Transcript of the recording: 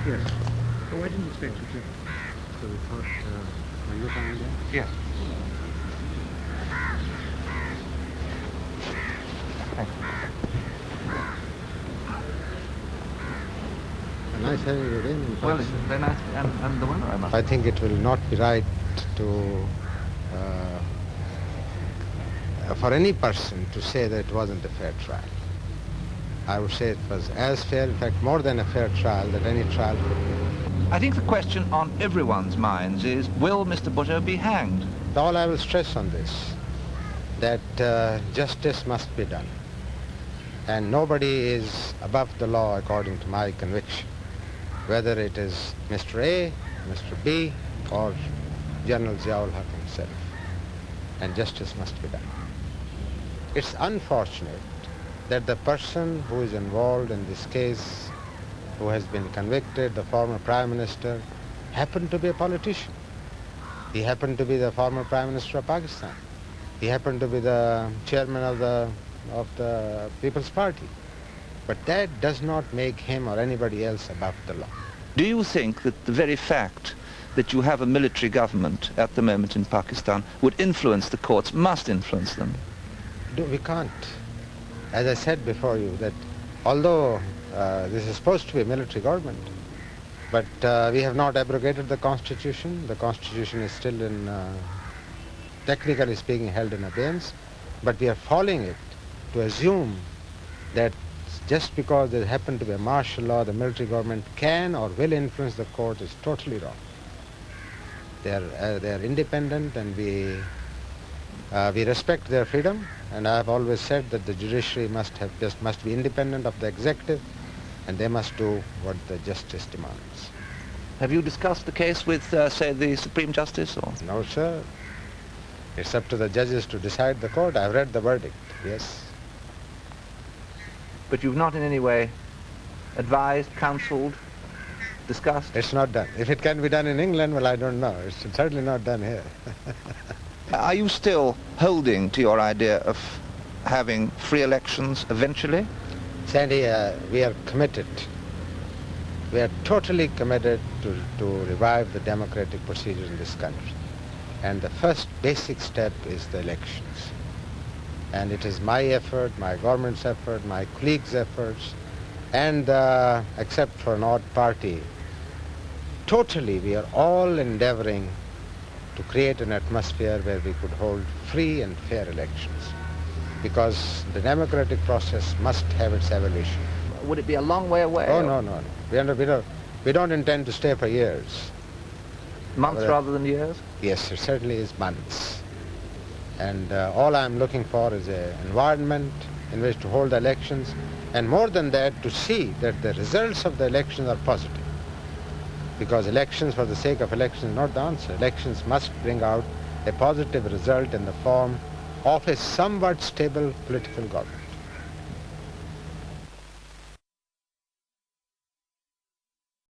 Yes. Oh, I didn't expect you to. So we thought, are you coming there? Yes. Thanks. Nice having you in. Well, it's very nice, and the weather, I must. I think it will not be right to, for any person to say that it wasn't a fair trial. I would say it was as fair, in fact, more than a fair trial that any trial could be. I think the question on everyone's minds is, will Mr. Bhutto be hanged? All I will stress on this, that justice must be done. And nobody is above the law according to my conviction, whether it is Mr. A, Mr. B, or General Ziaul Haq himself. And justice must be done. It's unfortunate that the person who is involved in this case, who has been convicted, the former Prime Minister, happened to be a politician. He happened to be the former Prime Minister of Pakistan. He happened to be the chairman of the People's Party. But that does not make him or anybody else above the law. Do you think that the very fact that you have a military government at the moment in Pakistan would influence the courts, must influence them? We can't. As I said before you, that although this is supposed to be a military government, but we have not abrogated the Constitution. The Constitution is still in, technically speaking, held in abeyance, but we are following it to assume that just because there happened to be a martial law, the military government can or will influence the court is totally wrong. They are independent, and we respect their freedom. And I have always said that the judiciary must be independent of the executive, and they must do what the justice demands. Have you discussed the case with, say, the Supreme Justice? Or? No, sir. It's up to the judges to decide the court. I've read the verdict, yes. But you've not in any way advised, counseled, discussed? It's not done. If it can be done in England, well, I don't know. It's certainly not done here. Are you still holding to your idea of having free elections eventually? Sandy, we are committed. We are totally committed to revive the democratic procedures in this country. And the first basic step is the elections. And it is my effort, my government's effort, my colleagues' efforts, and except for an odd party, totally we are all endeavoring to create an atmosphere where we could hold free and fair elections, because the democratic process must have its evolution. Would it be a long way away? Oh, no. We don't intend to stay for years. Months rather than years? Yes, it certainly is months. And all I'm looking for is an environment in which to hold elections, and more than that, to see that the results of the elections are positive. Because elections for the sake of elections is not the answer. Elections must bring out a positive result in the form of a somewhat stable political government.